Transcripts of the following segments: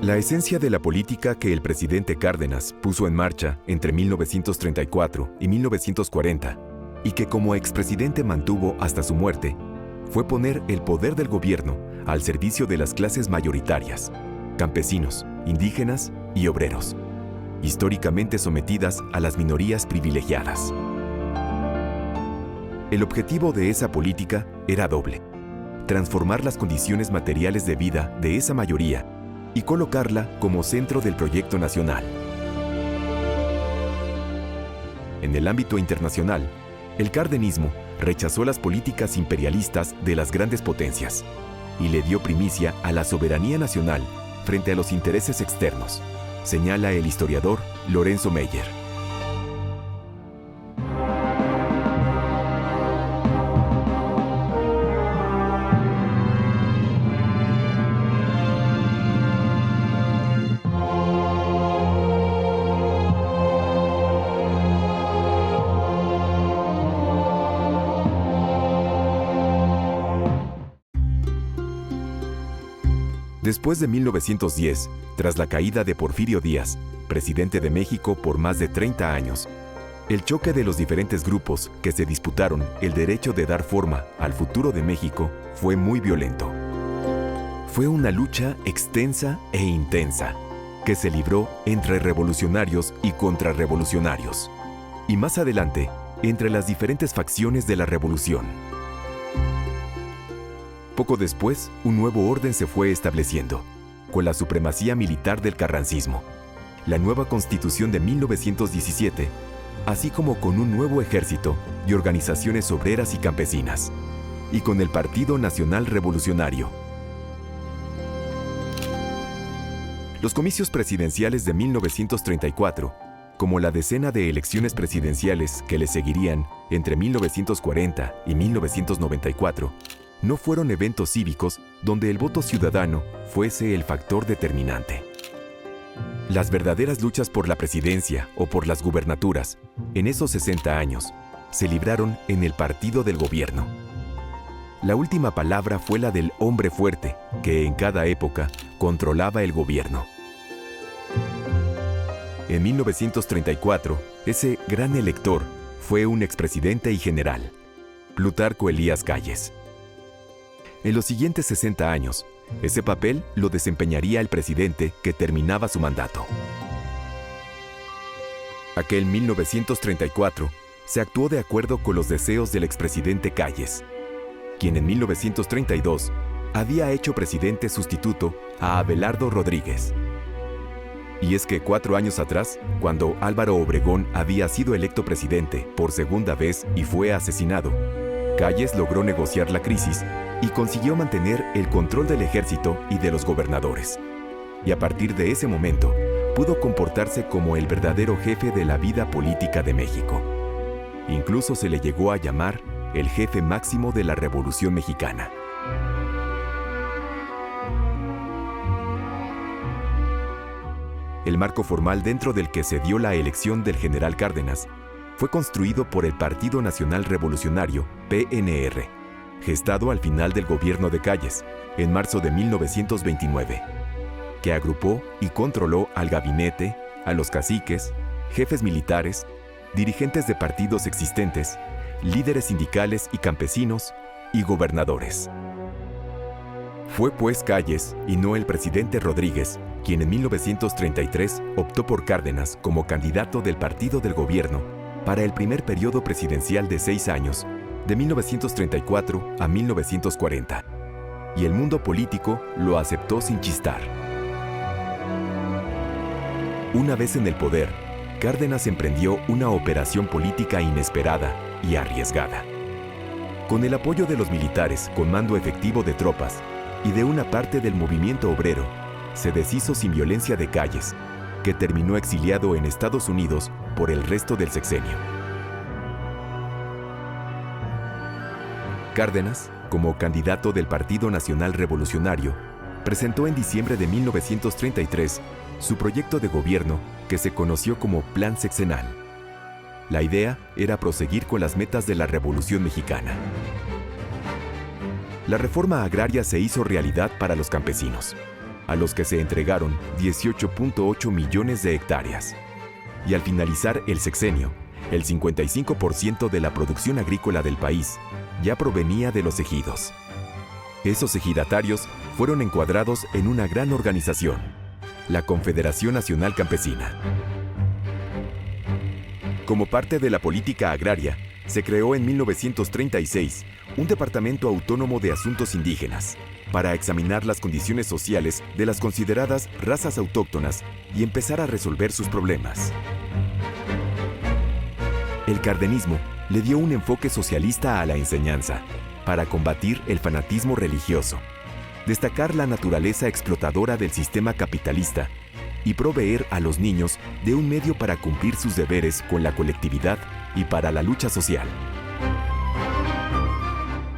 La esencia de la política que el presidente Cárdenas puso en marcha entre 1934 y 1940, y que como expresidente mantuvo hasta su muerte, fue poner el poder del gobierno al servicio de las clases mayoritarias, campesinos, indígenas y obreros, históricamente sometidas a las minorías privilegiadas. El objetivo de esa política era doble: transformar las condiciones materiales de vida de esa mayoría y colocarla como centro del proyecto nacional. En el ámbito internacional, el cardenismo rechazó las políticas imperialistas de las grandes potencias y le dio primicia a la soberanía nacional frente a los intereses externos, señala el historiador Lorenzo Meyer. Después de 1910, tras la caída de Porfirio Díaz, presidente de México por más de 30 años, el choque de los diferentes grupos que se disputaron el derecho de dar forma al futuro de México fue muy violento. Fue una lucha extensa e intensa, que se libró entre revolucionarios y contrarrevolucionarios, y más adelante, entre las diferentes facciones de la revolución. Poco después, un nuevo orden se fue estableciendo, con la supremacía militar del carrancismo, la nueva Constitución de 1917, así como con un nuevo ejército y organizaciones obreras y campesinas, y con el Partido Nacional Revolucionario. Los comicios presidenciales de 1934, como la decena de elecciones presidenciales que le seguirían entre 1940 y 1994, no fueron eventos cívicos donde el voto ciudadano fuese el factor determinante. Las verdaderas luchas por la presidencia o por las gubernaturas, en esos 60 años, se libraron en el partido del gobierno. La última palabra fue la del hombre fuerte, que en cada época controlaba el gobierno. En 1934, ese gran elector fue un expresidente y general, Plutarco Elías Calles. En los siguientes 60 años, ese papel lo desempeñaría el presidente que terminaba su mandato. Aquel 1934 se actuó de acuerdo con los deseos del expresidente Calles, quien en 1932 había hecho presidente sustituto a Abelardo Rodríguez. Y es que 4 años atrás, cuando Álvaro Obregón había sido electo presidente por segunda vez y fue asesinado, Calles logró negociar la crisis y consiguió mantener el control del ejército y de los gobernadores. Y a partir de ese momento, pudo comportarse como el verdadero jefe de la vida política de México. Incluso se le llegó a llamar el jefe máximo de la Revolución Mexicana. El marco formal dentro del que se dio la elección del general Cárdenas fue construido por el Partido Nacional Revolucionario, PNR, gestado al final del gobierno de Calles, en marzo de 1929, que agrupó y controló al gabinete, a los caciques, jefes militares, dirigentes de partidos existentes, líderes sindicales y campesinos, y gobernadores. Fue pues Calles, y no el presidente Rodríguez, quien en 1933 optó por Cárdenas como candidato del partido del gobierno para el primer periodo presidencial de 6 años, de 1934 a 1940, y el mundo político lo aceptó sin chistar. Una vez en el poder, Cárdenas emprendió una operación política inesperada y arriesgada. Con el apoyo de los militares con mando efectivo de tropas y de una parte del movimiento obrero, se deshizo sin violencia de Calles, que terminó exiliado en Estados Unidos por el resto del sexenio. Cárdenas, como candidato del Partido Nacional Revolucionario, presentó en diciembre de 1933 su proyecto de gobierno que se conoció como Plan Sexenal. La idea era proseguir con las metas de la Revolución Mexicana. La reforma agraria se hizo realidad para los campesinos. a los que se entregaron 18.8 millones de hectáreas. Y al finalizar el sexenio, el 55% de la producción agrícola del país ya provenía de los ejidos. Esos ejidatarios fueron encuadrados en una gran organización, la Confederación Nacional Campesina. Como parte de la política agraria, se creó en 1936 un Departamento Autónomo de Asuntos Indígenas para examinar las condiciones sociales de las consideradas razas autóctonas y empezar a resolver sus problemas. El cardenismo le dio un enfoque socialista a la enseñanza para combatir el fanatismo religioso, destacar la naturaleza explotadora del sistema capitalista y proveer a los niños de un medio para cumplir sus deberes con la colectividad y para la lucha social.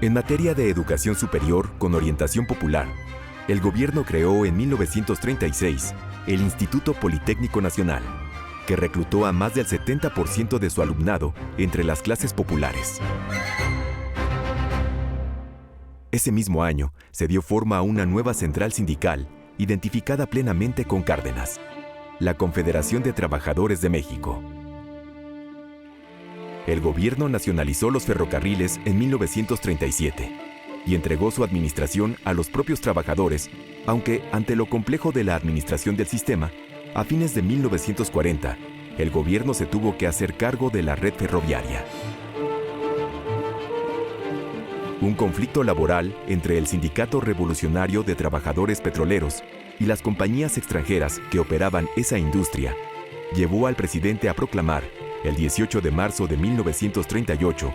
En materia de educación superior con orientación popular, el gobierno creó en 1936 el Instituto Politécnico Nacional, que reclutó a más del 70% de su alumnado entre las clases populares. Ese mismo año se dio forma a una nueva central sindical identificada plenamente con Cárdenas, la Confederación de Trabajadores de México. El gobierno nacionalizó los ferrocarriles en 1937 y entregó su administración a los propios trabajadores, aunque ante lo complejo de la administración del sistema, a fines de 1940, el gobierno se tuvo que hacer cargo de la red ferroviaria. Un conflicto laboral entre el Sindicato Revolucionario de Trabajadores Petroleros y las compañías extranjeras que operaban esa industria llevó al presidente a proclamar, el 18 de marzo de 1938,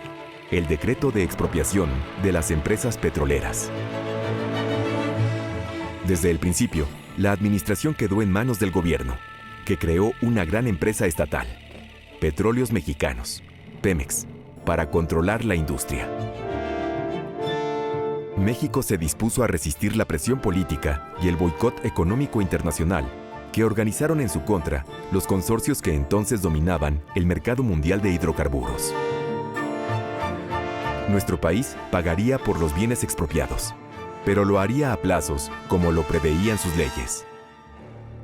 el decreto de expropiación de las empresas petroleras. Desde el principio, la administración quedó en manos del gobierno, que creó una gran empresa estatal, Petróleos Mexicanos, Pemex, para controlar la industria. México se dispuso a resistir la presión política y el boicot económico internacional que organizaron en su contra los consorcios que entonces dominaban el mercado mundial de hidrocarburos. Nuestro país pagaría por los bienes expropiados, pero lo haría a plazos como lo preveían sus leyes.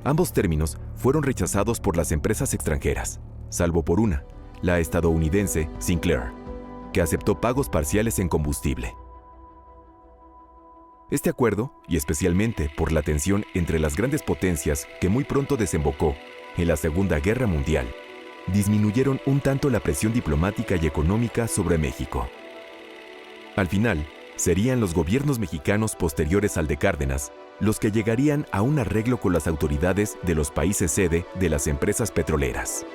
Ambos términos fueron rechazados por las empresas extranjeras, salvo por una, la estadounidense Sinclair, que aceptó pagos parciales en combustible. Este acuerdo, y especialmente por la tensión entre las grandes potencias que muy pronto desembocó en la Segunda Guerra Mundial, disminuyeron un tanto la presión diplomática y económica sobre México. Al final, serían los gobiernos mexicanos posteriores al de Cárdenas los que llegarían a un arreglo con las autoridades de los países sede de las empresas petroleras.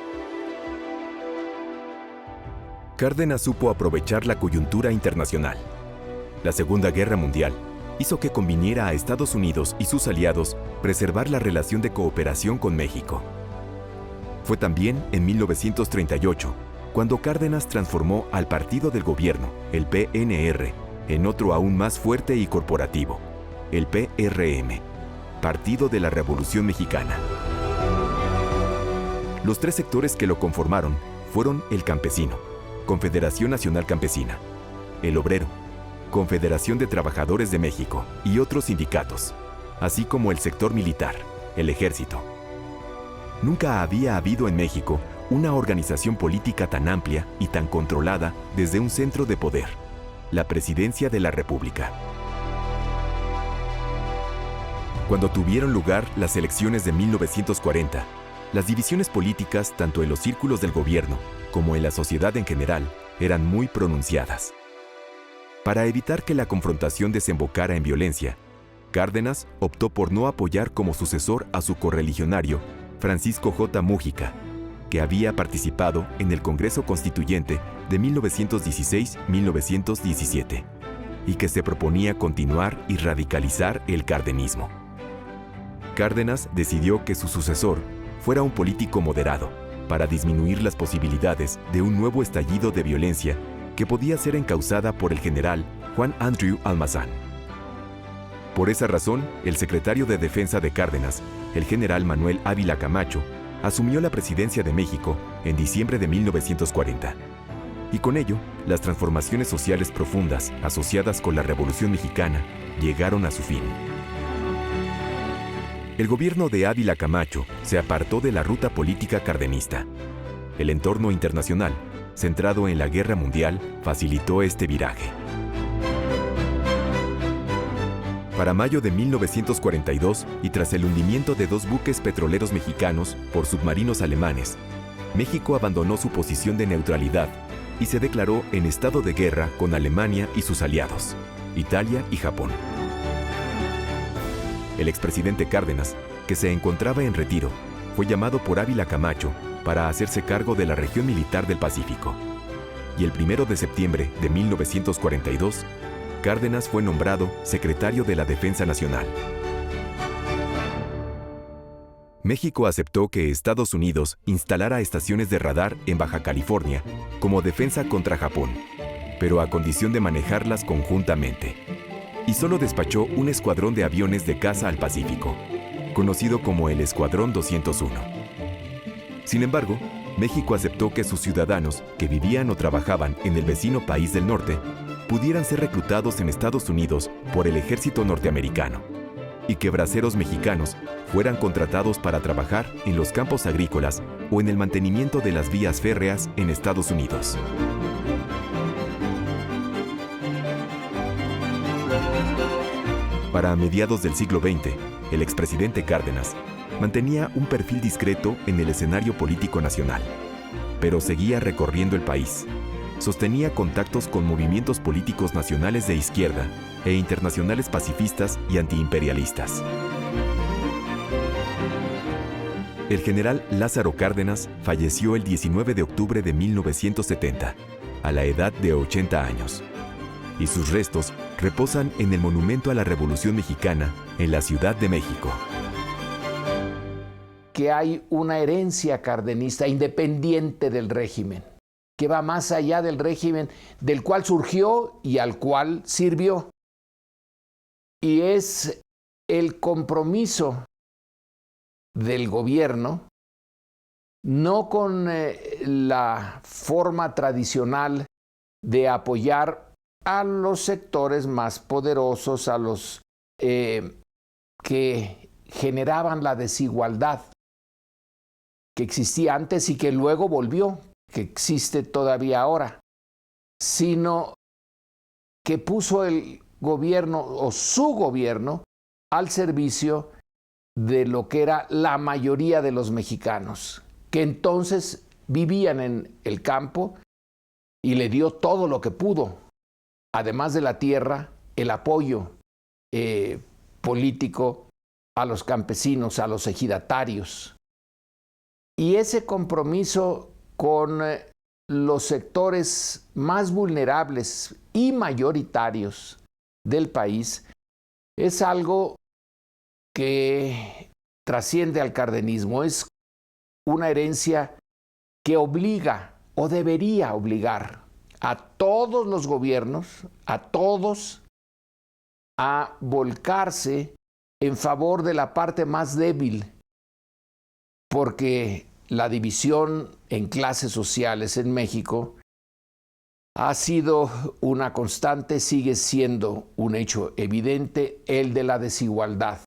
Cárdenas supo aprovechar la coyuntura internacional. La Segunda Guerra Mundial hizo que conviniera a Estados Unidos y sus aliados preservar la relación de cooperación con México. Fue también en 1938 cuando Cárdenas transformó al partido del gobierno, el PNR, en otro aún más fuerte y corporativo, el PRM, Partido de la Revolución Mexicana. Los tres sectores que lo conformaron fueron el campesino, Confederación Nacional Campesina, el obrero, Confederación de Trabajadores de México y otros sindicatos, así como el sector militar, el ejército. Nunca había habido en México una organización política tan amplia y tan controlada desde un centro de poder, la Presidencia de la República. Cuando tuvieron lugar las elecciones de 1940, las divisiones políticas, tanto en los círculos del gobierno como en la sociedad en general, eran muy pronunciadas. Para evitar que la confrontación desembocara en violencia, Cárdenas optó por no apoyar como sucesor a su correligionario, Francisco J. Múgica, que había participado en el Congreso Constituyente de 1916-1917 y que se proponía continuar y radicalizar el cardenismo. Cárdenas decidió que su sucesor fuera un político moderado para disminuir las posibilidades de un nuevo estallido de violencia que podía ser encausada por el general Juan Andrew Almazán. Por esa razón, el secretario de Defensa de Cárdenas, el general Manuel Ávila Camacho, asumió la presidencia de México en diciembre de 1940. Y con ello, las transformaciones sociales profundas asociadas con la Revolución Mexicana llegaron a su fin. El gobierno de Ávila Camacho se apartó de la ruta política cardenista. El entorno internacional, centrado en la guerra mundial, facilitó este viraje. Para mayo de 1942, y tras el hundimiento de 2 buques petroleros mexicanos por submarinos alemanes, México abandonó su posición de neutralidad y se declaró en estado de guerra con Alemania y sus aliados, Italia y Japón. El expresidente Cárdenas, que se encontraba en retiro, fue llamado por Ávila Camacho para hacerse cargo de la región militar del Pacífico. Y el 1 de septiembre de 1942, Cárdenas fue nombrado secretario de la Defensa Nacional. México aceptó que Estados Unidos instalara estaciones de radar en Baja California como defensa contra Japón, pero a condición de manejarlas conjuntamente. Y solo despachó un escuadrón de aviones de caza al Pacífico, conocido como el Escuadrón 201. Sin embargo, México aceptó que sus ciudadanos que vivían o trabajaban en el vecino país del norte pudieran ser reclutados en Estados Unidos por el ejército norteamericano y que braceros mexicanos fueran contratados para trabajar en los campos agrícolas o en el mantenimiento de las vías férreas en Estados Unidos. Para mediados del siglo XX, el expresidente Cárdenas mantenía un perfil discreto en el escenario político nacional, pero seguía recorriendo el país. Sostenía contactos con movimientos políticos nacionales de izquierda e internacionales pacifistas y antiimperialistas. El general Lázaro Cárdenas falleció el 19 de octubre de 1970, a la edad de 80 años. Y sus restos reposan en el Monumento a la Revolución Mexicana en la Ciudad de México. Que hay una herencia cardenista independiente del régimen, que va más allá del régimen del cual surgió y al cual sirvió. Y es el compromiso del gobierno, no con la forma tradicional de apoyar a los sectores más poderosos, a los que generaban la desigualdad que existía antes y que luego volvió, que existe todavía ahora, sino que puso el gobierno o su gobierno al servicio de lo que era la mayoría de los mexicanos, que entonces vivían en el campo, y le dio todo lo que pudo, además de la tierra, el apoyo político a los campesinos, a los ejidatarios. Y ese compromiso con los sectores más vulnerables y mayoritarios del país es algo que trasciende al cardenismo, es una herencia que obliga o debería obligar a todos los gobiernos, a todos, a volcarse en favor de la parte más débil, porque la división en clases sociales en México ha sido una constante, sigue siendo un hecho evidente, el de la desigualdad.